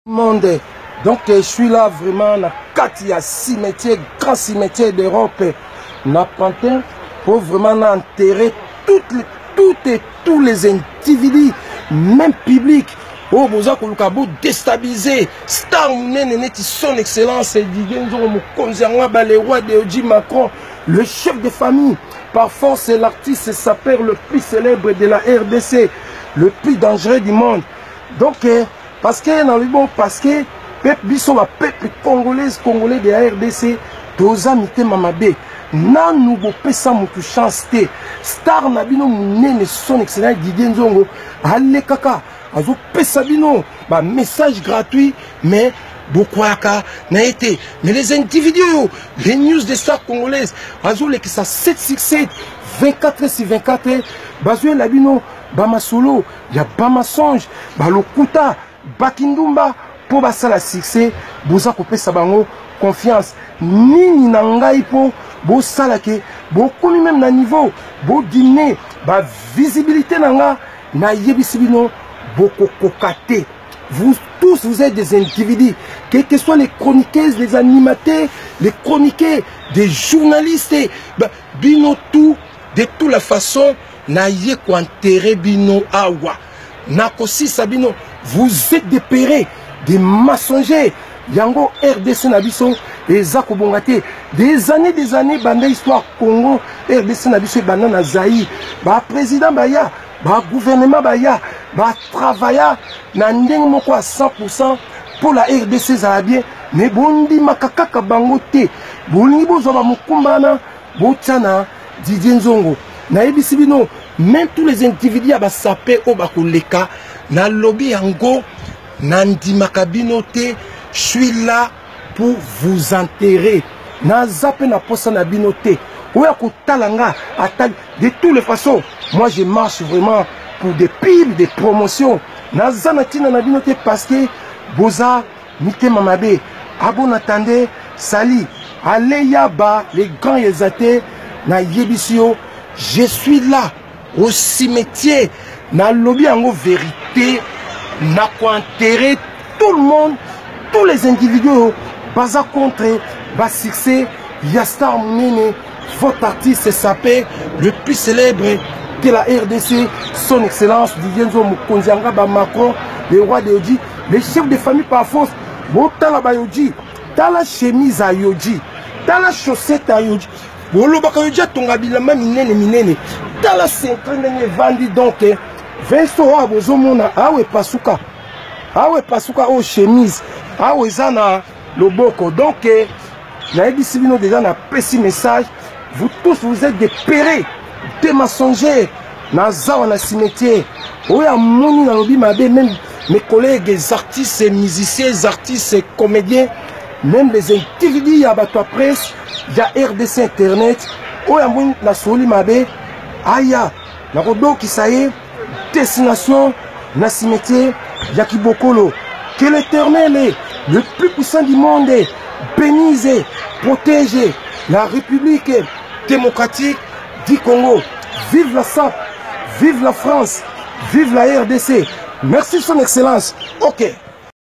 monde. Donc je suis là vraiment dans 4 cimetières, grands cimetières d'Europe. N'a Pantin pour vraiment enterrer tous les individus, même publics. Oh, vous avez déstabiliser. Star son excellence, le roi de Macron, le chef de famille. Par force, c'est l'artiste s'appelle le plus célèbre de la RDC, le plus dangereux du monde. Donc, parce que peuple congolais de la RDC, tous amité mamabe. Na nouveau pesa mutu chance te. Star nabino munene son excellent Didier Nzongo. Allez kaka. Azo pesa bino. Bah message gratuit, mais Bokwaka n'a été. Mais les individus, les news des stars congolaises, Azo les qui ça 767, 24/24, Bazoué Labino, Bama Solo, ya Bama Songe, Balokuta, Bakindumba, pour basala succès, Boza Kopesa Bango, confiance. Nini nangai po, Bo salake, bo komi même na niveau, bo dîner, ba visibilité nanga, na yebisibino, bo kokokate. Vous tous, vous êtes des individus, quels que soient les chroniqueuses, les animateurs, les chroniqueurs, des journalistes, bah, bino tout, de toute la façon, na ye ko enterrer bino awa. Na kosi sabino, vous êtes des pérés, des mensongers. Yango RDC Nabiso et Zako Bongate. Des années, banda histoire Congo, RDC Nabiso et Banana Zaï. Ba président Baya, ba gouvernement Baya, ba travailla, n'andeng moko à 100% pour la RDC Zarabien. Mais bondi makakaka bangote. Bolingi bozoba mukumbana, botana, Didier Nzongo. Na ebisibino, même tous les individus à sapé au bakuleka, na lobby yango, nandi makabinote. Je suis là pour vous enterrer. Nazape na posa na binote. Oya kotalanga de toutes les façons. Moi je marche vraiment pour des pubs, des promotions. Nazanatina na binote parce que Boza Mite Mamabe. Abon attendez Sali. Aleya ba les grands exatés na yebisio. Je suis là au cimetière. Na lobby en vérité. Na ko enterrer tout le monde. Tous les individus, baza contre, bas succès, Yastar Mene, votre artiste s'appelle le plus célèbre de la RDC, son excellence, Didier Nzongo Mukonzianga Macron, le roi de Yodi, les chefs de famille par force, Botala Bayodi, Tala chemise à Yodi, Tala chaussette à Yodi, Bolo Bakayodia Tongabilama Minene, Tala 50 vandi donc, Vincent Abozomona, Awe Pasuka. Ah ouais, parce que chemise, ah ouais, ça na le boko. Donc, la EBCBino déjà n'a pas ce message. Vous tous, vous êtes des pérés, des mensongers. Naza on a cimetière. Oui, à mon lobby même mes collègues, les artistes, les musiciens, les artistes, les comédiens, même les individus, il y a Bato Presse, il y a RDC Internet. Oui, à mon la soli mabe, aya, la rodo qui ça y est, destination, na cimetière. Yaki Bokolo, que l'Éternel, le plus puissant du monde, bénisse, protège la République démocratique du Congo. Vive la SAP, vive la France, vive la RDC. Merci son excellence. Ok.